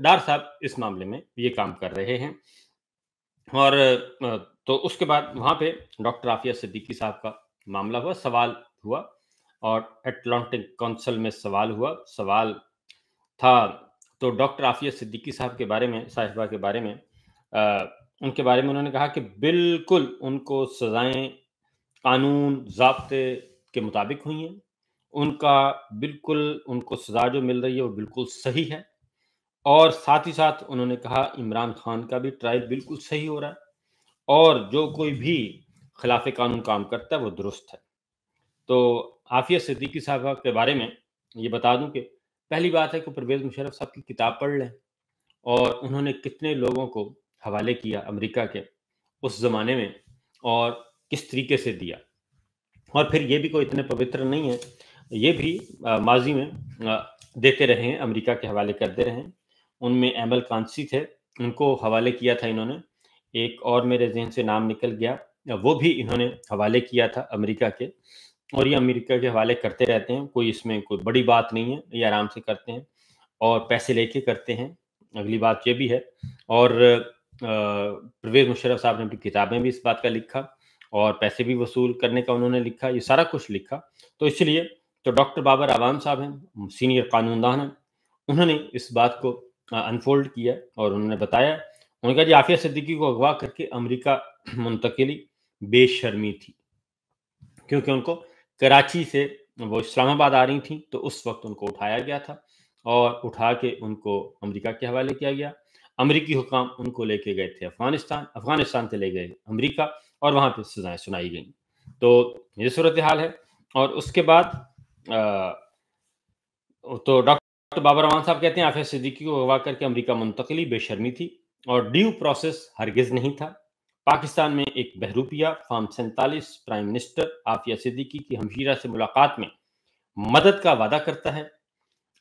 डार साहब इस मामले में ये काम कर रहे हैं। और तो उसके बाद वहाँ पे डॉक्टर आफिया सिद्दीकी साहब का मामला हुआ, सवाल हुआ और एटलांटिक काउंसिल में सवाल हुआ। सवाल था तो डॉक्टर आफिया सिद्दीकी साहब के बारे में, साहिबा के बारे में उनके बारे में उन्होंने कहा कि बिल्कुल उनको सज़ाएँ कानून, ज़ाब्ते के मुताबिक हुई हैं। उनका बिल्कुल उनको सज़ा जो मिल रही है वो बिल्कुल सही है। और साथ ही साथ उन्होंने कहा इमरान खान का भी ट्रायल बिल्कुल सही हो रहा है और जो कोई भी खिलाफ कानून काम करता है वो दुरुस्त है। तो आफिया सिद्दीकी साहबा के बारे में ये बता दूं कि पहली बात है कि परवेज़ मुशर्रफ साहब की किताब पढ़ लें और उन्होंने कितने लोगों को हवाले किया अमेरिका के उस ज़माने में और किस तरीके से दिया। और फिर ये भी कोई इतने पवित्र नहीं है, ये भी माज़ी में देते रहे हैं, अमेरिका के हवाले करते रहे हैं। उनमें एमल कांसी थे, उनको हवाले किया था इन्होंने। एक और मेरे ज़हन से नाम निकल गया, वो भी इन्होंने हवाले किया था अमेरिका के। और ये अमेरिका के हवाले करते रहते हैं, कोई इसमें कोई बड़ी बात नहीं है, ये आराम से करते हैं और पैसे लेके करते हैं, अगली बात ये भी है। और परवेज़ मुशर्रफ साहब ने अपनी किताबें भी इस बात का लिखा और पैसे भी वसूल करने का उन्होंने लिखा, ये सारा कुछ लिखा। तो इसलिए तो डॉक्टर बाबर आवाम साहब हैं, सीनियर कानूनदान हैं, उन्होंने इस बात को अनफोल्ड किया और उन्होंने बताया, उन्होंने कहा जी आफिया सिद्दीकी को अगवा करके अमेरिका मुंतकिली बेशर्मी थी, क्योंकि उनको कराची से वो इस्लामाबाद आ रही थी, तो उस वक़्त उनको उठाया गया था और उठा के उनको अमेरिका के हवाले किया गया। अमरीकी हुकाम उनको लेके गए थे अफ़गानिस्तान, अफ़गानिस्तान से ले गए अमेरिका और वहाँ पे सज़ाएँ सुनाई गईं। तो ये सूरत-ए-हाल है। और उसके बाद तो डॉक्टर बाबर अमान साहब कहते हैं आफिया सिद्दीकी को अगवा करके अमेरिका मुंतकिली बेशर्मी थी और ड्यू प्रोसेस हरगिज़ नहीं था। पाकिस्तान में एक बहरूपिया form 47 prime minister Aafia Siddiqui की हमशीरा से मुलाकात में मदद का वादा करता है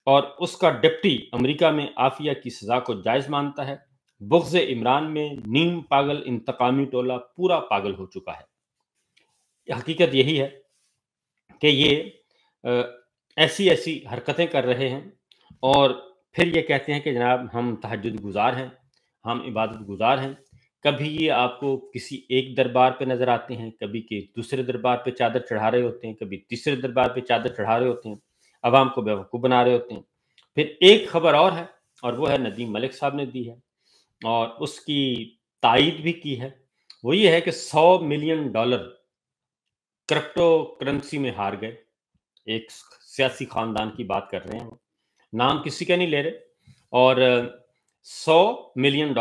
और उसका डिप्टी अमेरिका में आफिया की सज़ा को जायज़ मानता है। बुग़्ज़ इमरान में नीम पागल इंतकामी टोला पूरा पागल हो चुका है। हकीकत यही है कि ये ऐसी-ऐसी हरकतें कर रहे हैं और फिर ये कहते हैं कि जनाब हम तहज्जुद गुज़ार हैं, हम इबादत गुज़ार हैं। कभी ये आपको किसी एक दरबार पे नज़र आते हैं, कभी कि दूसरे दरबार पे चादर चढ़ा रहे होते हैं, कभी तीसरे दरबार पे चादर चढ़ा रहे होते हैं, अवाम को बेवकूफ़ बना रहे होते हैं। फिर एक खबर और है और वो है नदीम मलिक साहब ने दी है और उसकी तायीद भी की है। वो ये है कि $100 मिलियन क्रिप्टो करेंसी में हार गए। एक सियासी खानदान की बात कर रहे हैं वो, नाम किसी का नहीं ले रहे। और $100 मिलियन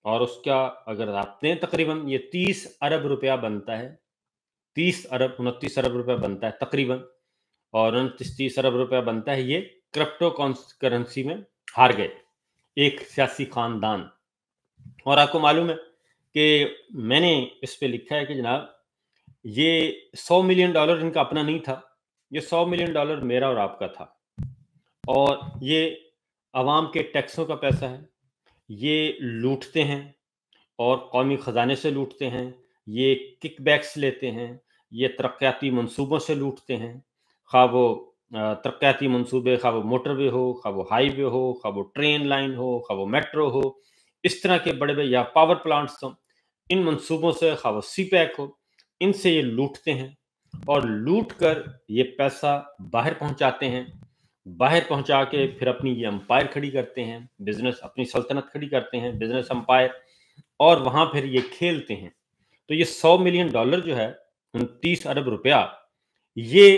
और उसका अगर आप दें तकरीबन ये 30 अरब रुपया बनता है, 30 अरब 29 अरब रुपया बनता है तकरीबन, और 29-30 अरब रुपया बनता है। ये क्रिप्टो करेंसी में हार गए एक सियासी खानदान। और आपको मालूम है कि मैंने इस पे लिखा है कि जनाब ये $100 मिलियन इनका अपना नहीं था, ये $100 मिलियन मेरा और आपका था और ये अवाम के टैक्सों का पैसा है। ये लूटते हैं और कौमी ख़जाने से लूटते हैं, ये किकबैक्स लेते हैं, ये तरक्याती मंसूबों से लूटते हैं, ख़्वाह वो तरक्याती मंसूबे, ख़्वाह वो मोटरवे हो, ख़्वाह वो हाईवे हो, ख़्वाह वो ट्रेन लाइन हो, ख़्वाह वो मेट्रो हो, इस तरह के बड़े-बड़े या पावर प्लांट्स हों, इन मंसूबों से, ख़्वाह वो सी-पैक हो, इनसे ये लूटते हैं और लूट कर ये पैसा बाहर पहुँचाते हैं। बाहर पहुँचा के फिर अपनी ये एम्पायर खड़ी करते हैं, बिज़नेस अपनी सल्तनत खड़ी करते हैं, बिज़नेस एम्पायर, और वहाँ फिर ये खेलते हैं। तो ये $100 मिलियन जो है, 29 अरब रुपया, ये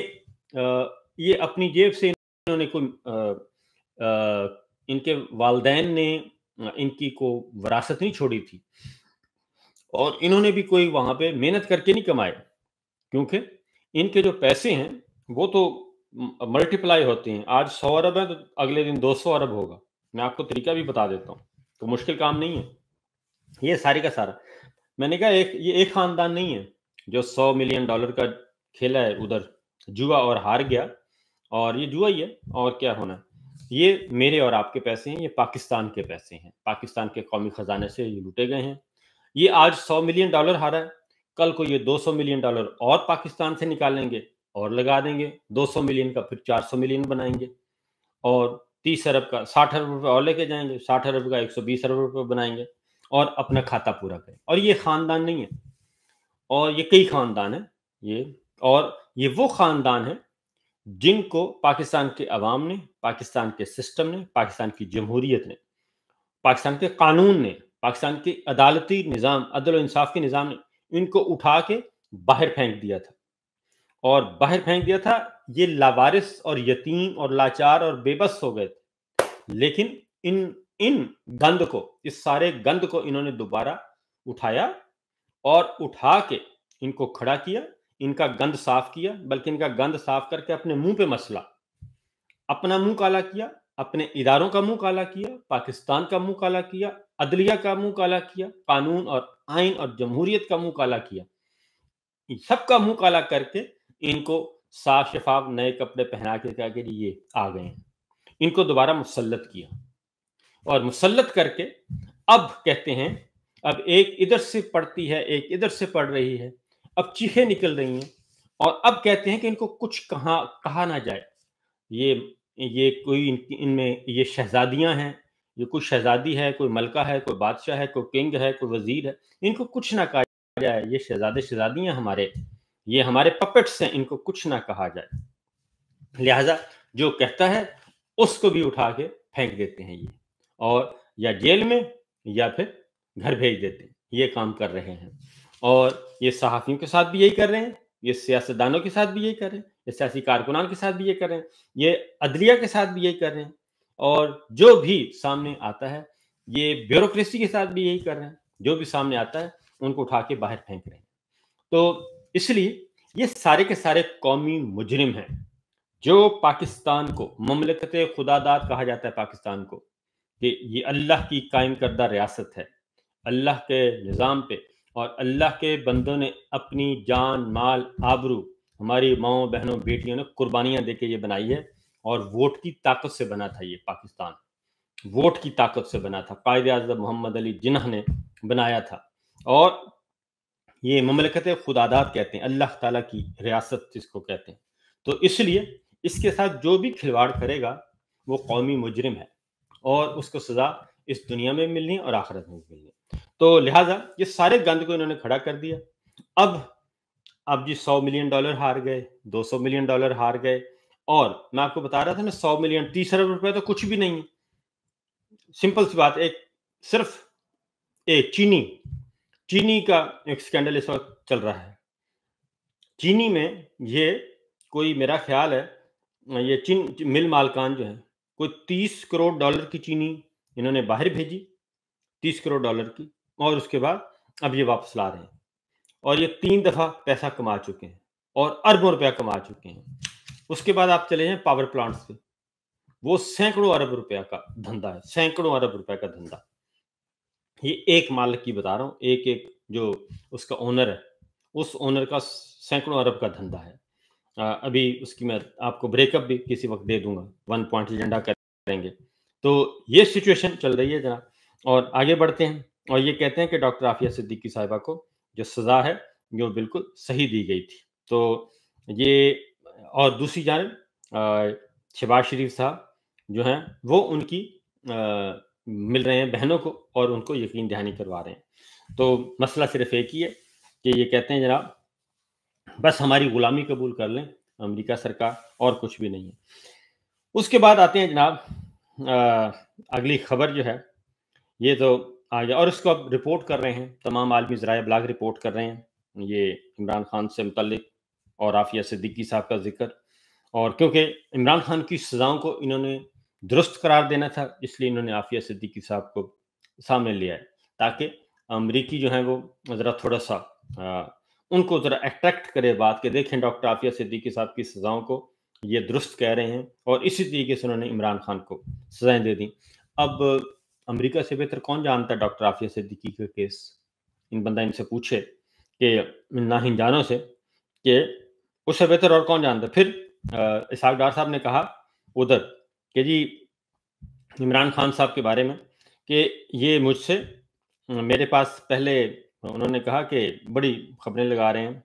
ये अपनी जेब से इन्होंने कोई इनके वालिदैन ने इनकी को विरासत नहीं छोड़ी थी और इन्होंने भी कोई वहाँ पे मेहनत करके नहीं कमाए, क्योंकि इनके जो पैसे हैं वो तो मल्टीप्लाई होते हैं। आज 100 अरब है तो अगले दिन 200 अरब होगा। मैं आपको तरीका भी बता देता हूँ, तो मुश्किल काम नहीं है। ये सारी का सारा, मैंने कहा ये एक खानदान नहीं है जो $100 मिलियन का खेला है उधर जुआ और हार गया, और ये जुआ ही है और क्या होना है। ये मेरे और आपके पैसे हैं, ये पाकिस्तान के पैसे हैं, पाकिस्तान के कौमी खजाने से ये लूटे गए हैं। ये आज $100 मिलियन हारा है, कल को ये $200 मिलियन और पाकिस्तान से निकालेंगे और लगा देंगे, 200 मिलियन का फिर 400 मिलियन बनाएंगे और 30 अरब का 60 अरब रुपए और लेके जाएंगे, 60 अरब का 120 अरब रुपए बनाएंगे और अपना खाता पूरा करें। और ये खानदान नहीं है, और ये कई खानदान है ये, और ये वो खानदान है जिनको पाकिस्तान के अवाम ने, पाकिस्तान के सिस्टम ने, पाकिस्तान की जमहूरियत ने, पाकिस्तान के कानून ने, पाकिस्तान के अदालती निज़ाम, अदल और इंसाफ के निज़ाम ने इनको उठा के बाहर फेंक दिया था। और बाहर फेंक दिया था, ये लावारिस और यतीम और लाचार और बेबस हो गए थे। लेकिन इन इन गंद को, इस सारे गंद को इन्होंने दोबारा उठाया और उठा के इनको खड़ा किया, इनका गंद साफ किया, बल्कि इनका गंद साफ करके अपने मुंह पे मसला, अपना मुंह काला किया, अपने इदारों का मुंह काला किया, पाकिस्तान का मुंह काला किया, अदलिया का मुंह काला किया, कानून और आइन और जमहूरियत का मुंह काला किया। सबका मुंह काला करके इनको साफ शफाफ नए कपड़े पहना के कहा कि ये आ गए हैं। इनको दोबारा मुसल्लत किया और मुसल्लत करके अब कहते हैं, अब एक इधर से पढ़ती है, एक इधर से पढ़ रही है, अब चीखें निकल रही हैं और अब कहते हैं कि इनको कुछ कहा ना जाए। ये कोई इनमें ये शहजादियां हैं, ये कोई शहजादी है, कोई मलका है, कोई बादशाह है, कोई किंग है, कोई वजीर है, इनको कुछ ना कहा जाए। ये शहजादे शहजादियां हमारे, ये हमारे पपेट्स हैं, इनको कुछ ना कहा जाए। लिहाजा जो कहता है उसको भी उठा के फेंक देते हैं ये, और या जेल में या फिर घर भेज देते हैं। ये काम कर रहे हैं और ये सहाफ़ियों के साथ भी यही कर रहे हैं, ये सियासतदानों के साथ भी यही कर रहे हैं, ये सियासी कारकुनान के साथ भी ये कर रहे हैं, ये अदलिया के साथ भी यही कर रहे हैं, और जो भी सामने आता है ये ब्यूरोक्रेसी के साथ भी यही कर रहे हैं। जो भी सामने आता है उनको उठा के बाहर फेंक रहे हैं। तो इसलिए ये सारे के सारे कौमी मुजरिम हैं, जो पाकिस्तान को, ममलकत खुदादाद कहा जाता है पाकिस्तान को, कि ये अल्लाह की कायम करदा रियासत है, अल्लाह के निज़ाम पे, और अल्लाह के बंदों ने अपनी जान, माल, आबरू, हमारी माओ, बहनों, बेटियों ने कुर्बानियां देके ये बनाई है, और वोट की ताकत से बना था ये पाकिस्तान, वोट की ताकत से बना था। कायदे आज़म मोहम्मद अली जिन्ना ने बनाया था, और ये ममलकत खुदादाद कहते हैं, अल्लाह ताला की रियासत जिसको कहते हैं। तो इसलिए इसके साथ जो भी खिलवाड़ करेगा वो कौमी मुजरिम है, और उसको सज़ा इस दुनिया में मिलनी और आखिरत में भी मिलनी। तो लिहाजा ये सारे गंद को इन्होंने खड़ा कर दिया। अब जी $100 मिलियन हार गए, $200 मिलियन हार गए, और मैं आपको बता रहा था ना 100 मिलियन 30 अरब रुपए तो कुछ भी नहीं है। सिंपल सी बात, एक सिर्फ एक चीनी का एक स्कैंडल इस वक्त चल रहा है। चीनी में ये कोई, मेरा ख्याल है ये चीन मिल मालकान जो है, कोई $30 करोड़ की चीनी इन्होंने बाहर भेजी, $30 करोड़ की, और उसके बाद अब ये वापस ला रहे हैं, और ये 3 दफा पैसा कमा चुके हैं और अरबों रुपया कमा चुके हैं। उसके बाद आप चले जाएं पावर प्लांट्स पे, वो सैकड़ों अरब रुपया का धंधा है, सैकड़ों अरब रुपया का धंधा। ये एक मालिक की बता रहा हूँ, एक जो उसका ओनर है, उस ओनर का सैकड़ों अरब का धंधा है। अभी उसकी मैं आपको ब्रेकअप भी किसी वक्त दे दूंगा, 1 पॉइंट एजेंडा करेंगे। तो ये सिचुएशन चल रही है जनाब, और आगे बढ़ते हैं, और ये कहते हैं कि डॉक्टर आफिया सिद्दीकी साहिबा को जो सज़ा है जो बिल्कुल सही दी गई थी। तो ये, और दूसरी जानिब शहबाज शरीफ साहब जो हैं वो उनकी मिल रहे हैं बहनों को, और उनको यकीन दहानी करवा रहे हैं। तो मसला सिर्फ एक ही है कि ये कहते हैं जनाब बस हमारी गुलामी कबूल कर लें अमेरिका सरकार, और कुछ भी नहीं है। उसके बाद आते हैं जनाब अगली खबर जो है, ये तो आ गया, और इसको अब रिपोर्ट कर रहे हैं तमाम आलमी ज़राए ब्लाग रिपोर्ट कर रहे हैं, ये इमरान खान से मुतल्लिक और आफिया सिद्दीकी साहब का जिक्र। और क्योंकि इमरान खान की सज़ाओं को इन्होंने दुरुस्त करार देना था, इसलिए इन्होंने आफिया सिद्दीकी साहब को सामने लिया है, ताकि अमरीकी जो है वो ज़रा थोड़ा सा उनको ज़रा अट्रैक्ट करे बात के, देखें डॉक्टर आफिया सिद्दीकी साहब की सज़ाओं को ये दुरुस्त कह रहे हैं, और इसी तरीके से उन्होंने इमरान खान को सज़ाएं दे दी। अब अमेरिका से बेहतर कौन जानता है डॉक्टर आफिया सिद्दीकी का केस? इन बंदा इनसे पूछे कि ना हिंजानों से, कि उससे बेहतर और कौन जानता है। फिर इसहाक डार साहब ने कहा उधर कि जी इमरान खान साहब के बारे में कि ये मुझसे, मेरे पास पहले उन्होंने कहा कि बड़ी खबरें लगा रहे हैं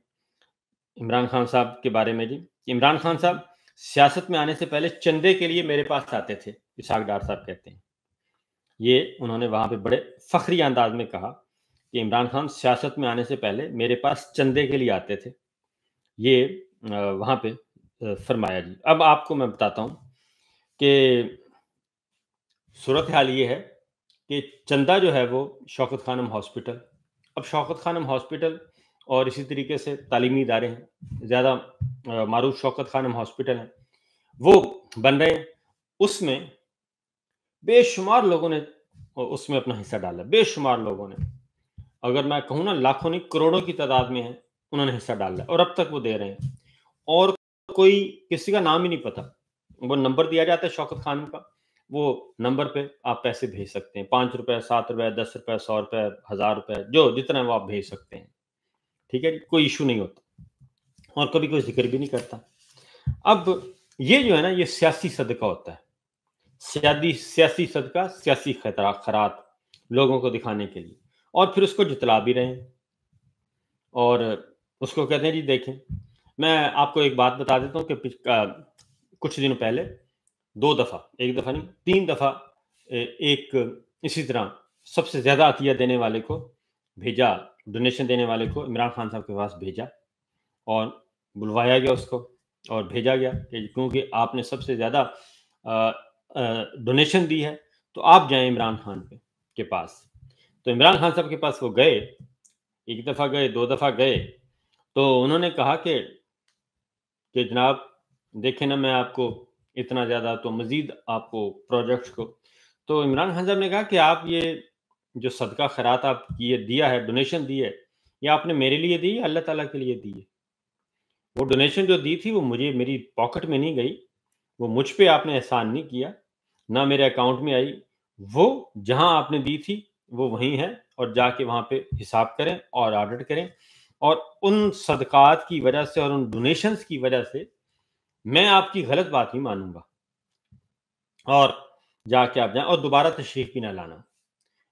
इमरान खान साहब के बारे में जी। इमरान खान साहब सियासत में आने से पहले चंदे के लिए मेरे पास आते थे اسحاق ڈار صاحب کہتے ہیں، یہ انہوں نے وہاں پہ بڑے فخری انداز میں کہا کہ عمران خان سیاست میں آنے سے پہلے میرے پاس چندے کے لیے آتے تھے، یہ وہاں پہ فرمایا جی۔ اب آپ کو میں بتاتا ہوں کہ صورتحال یہ ہے کہ چندہ جو ہے وہ شوکت خانم ہاسپٹل، اب شوکت خانم ہاسپٹل اور اسی طریقے سے تعلیمی ادارے ہیں، زیادہ معروف شوکت خانم ہاسپٹل ہیں، وہ بن رہے ہیں، اس میں بے شمار لوگوں نے اس میں اپنا حصہ ڈالا، بے شمار لوگوں نے، اگر میں کہوں نا لاکھوں نہیں کروڑوں کی تعداد میں ہیں، انہوں نے حصہ ڈالا اور اب تک وہ دے رہے ہیں، اور کوئی کسی کا نام ہی نہیں پتا، وہ نمبر دیا جاتا ہے شوکت خانم کا، وہ نمبر پہ آپ پیسے بھیج سکتے ہیں، 5 روپے 7 روپے 10 روپے 100 روپے 1000 روپے جو جتنا ہے وہ آپ بھیج سکتے ہیں، ٹھیک ہے جی، کوئی ایشو نہیں ہوتا اور کبھی کوئی ذکر بھی نہیں کرتا۔ اب یہ جو ہے نا یہ سیاسی صدقہ ہوتا ہے، سیاسی صدقہ، سیاسی خیرات لوگوں کو دکھانے کے لیے، اور پھر اس کو جتلا بھی رہے ہیں اور اس کو کہتے ہیں جی دیکھیں، میں آپ کو ایک بات بتا دیتا ہوں کہ کچھ دنوں پہلے 2 دفعہ، ایک دفعہ نہیں 3 دفعہ ایک اسی طرح سب سے زیادہ عطیہ دینے والے کو بھیجا، ڈونیشن دینے والے کو عمران خان صاحب کے پاس بھیجا اور بلوایا گیا اس کو اور بھیجا گیا کہ کیونکہ آپ نے سب سے زیادہ ڈونیشن دی ہے تو آپ جائیں عمران خان کے پاس۔ تو عمران خان صاحب کے پاس وہ گئے، ایک دفعہ گئے 2 دفعہ گئے، تو انہوں نے کہا کہ جناب دیکھیں نا میں آپ کو اتنا زیادہ تو مزید آپ کو پروجیکٹس کو، تو عمران خان صاحب نے کہا کہ آپ یہ جو صدقہ خیرات آپ کی دیا ہے، ڈونیشن دی ہے، یہ آپ نے میرے لیے دی ہے اللہ تعالیٰ کے لیے دی ہے؟ وہ ڈونیشن جو دی تھی وہ مجھے میری پاکٹ میں نہیں گئی، وہ مجھ پہ آپ نے احسان نہیں کیا، نہ میرے اکاؤنٹ میں آئی، وہ جہاں آپ نے دی تھی وہ وہیں ہے، اور جا کے وہاں پہ حساب کریں اور آڈٹ کریں، اور ان صدقات کی وجہ سے اور ان ڈونیشنز کی وجہ سے میں آپ کی غلط بات نہیں مانوں گا، اور جا کے آپ جائیں اور دوبارہ تشریف بھی نہ لانا۔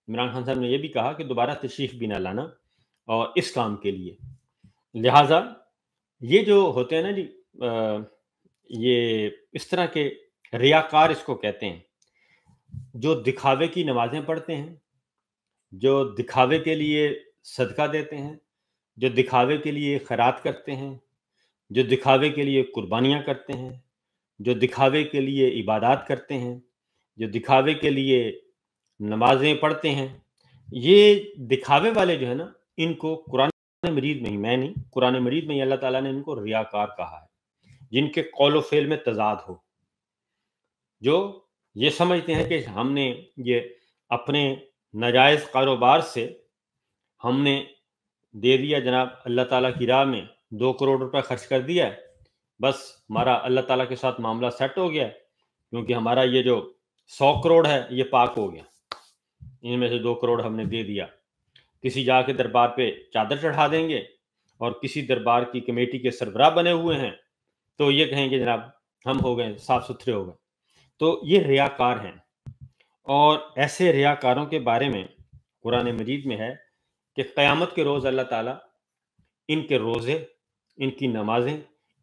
عمران خان صاحب نے یہ بھی کہا کہ دوبارہ تشریف بھی نہ لانا اور اس کام کے لیے، لہٰذا یہ جو ہوتے ہیں نا جی یہ اس طرح کے ریاکار اس کو کہتے ہیں، جو دکھاوے کی نمازیں پڑھتے ہیں، جو دکھاوے کے لیے صدقہ دیتے ہیں، جو دکھاوے کے لیے خیرات کرتے ہیں، جو دکھاوے کے لیے قربانیاں کرتے ہیں، جو دکھاوے کے لیے عبادات کرتے ہیں، جو دکھاوے کے لیے نمازیں پڑھتے ہیں، یہ دکھاوے والے جو ہے نا ان کو قرآن مجید میں ہی، میں نہیں، قرآن مجید میں ہی اللہ تعالیٰ نے ان کو ریاکار کہا ہے، جن کے قول و فعل میں تضاد ہو، جو یہ سمجھتے ہیں کہ ہم نے یہ اپنے ناجائز کاروبار سے ہم نے دے دیا جناب اللہ تعالیٰ کی راہ میں 2 کروڑ روپے خرچ کر دیا ہے، بس ہمارا اللہ تعالیٰ کے ساتھ معاملہ سیٹ ہو گیا ہے، کیونکہ ہمارا یہ جو 100 کروڑ ہے یہ پاک ہو گیا، ان میں سے 2 کروڑ ہم نے دے دیا، کسی جا کے دربار پہ چادر چڑھا دیں گے اور کسی دربار کی کمیٹی کے سربراہ بنے ہوئے ہیں تو یہ کہیں گے جناب ہم ہو گئے صاف ستھرے ہو گئے، تو یہ ریاکار ہیں، اور ایسے ریاکاروں کے بارے میں قرآن مجید میں ہے کہ قیامت کے روز اللہ تعالیٰ ان کے روزے، ان کی نمازیں،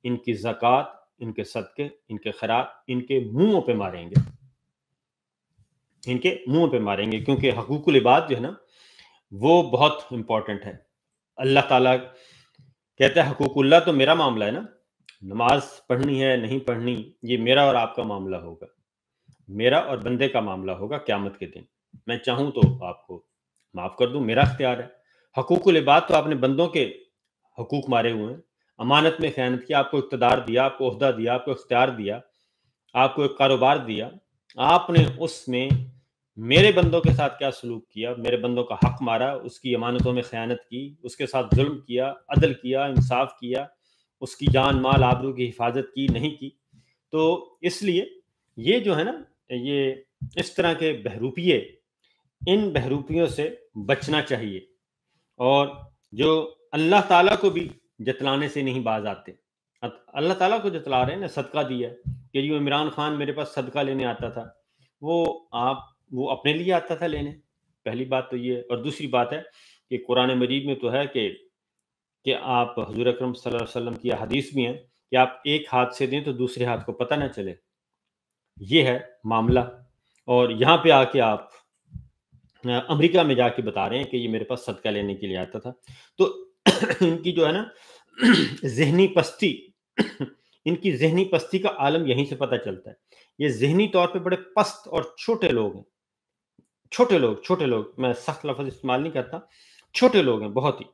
ان کی زکوٰۃ، ان کے صدقے، ان کے خیرات ان کے منہوں پہ ماریں گے، ان کے منہ پہ ماریں گے، کیونکہ حقوق العباد جو ہے نا وہ بہت امپورٹنٹ ہے۔ اللہ تعالیٰ کہتا ہے حقوق اللہ تو میرا معاملہ ہے نا، نماز پڑھنی ہے نہیں پڑھنی یہ میرا اور آپ کا معاملہ ہوگا، میرا اور بندے کا معاملہ ہوگا قیامت کے دن، میں چاہوں تو آپ کو معاف کر دوں، میرا اختیار ہے۔ حقوق العباد تو آپ نے بندوں کے حقوق مارے ہوئے ہیں، امانت میں خیانت کیا، آپ کو اقتدار دیا، آپ کو عہدہ دیا، آپ کو اختیار دیا، آپ کو ایک کاروبار دیا، آپ نے اس میں میرے بندوں کے ساتھ کیا سلوک کیا، میرے بندوں کا حق مارا، اس کی امانتوں میں خیانت کی، اس کے ساتھ ظلم کیا، عدل کیا، انصاف کیا، اس کی جان مال آبرو کی حفاظت کی نہیں کی، تو اس لیے یہ جو ہے نا یہ اس طرح کے بہروپیے، ان بہروپیوں سے بچنا چاہیے، اور جو اللہ تعالیٰ کو بھی جتلانے سے نہیں باز آتے، اللہ تعالیٰ کو جتلا رہے ہیں نا، صدقہ دیا کہ جو عمران خان میرے پاس صدقہ لینے آتا تھا وہ اپنے لیے آتا تھا لینے، پہلی بات تو یہ ہے، اور دوسری بات ہے کہ قرآن مجید میں تو ہے کہ آپ حضور اکرم صلی اللہ علیہ وسلم کی حدیث بھی ہیں کہ آپ ایک ہاتھ سے دیں تو دوسرے ہاتھ کو پتہ نہ چلے، یہ ہے معاملہ، اور یہاں پہ آ کے آپ امریکہ میں جا کے بتا رہے ہیں کہ یہ میرے پاس صدقہ لینے کے لیے آتا تھا. تو ان کی جو ہے نا ذہنی پستی ان کی ذہنی پستی کا عالم یہیں سے پتہ چلتا ہے. یہ ذہنی طور پہ بڑے پست اور چھوٹے لوگ ہیں. چھوٹے لوگ میں سخت لفظ استعمال نہیں کرتا. چھوٹے لوگ ہیں بہت ہی.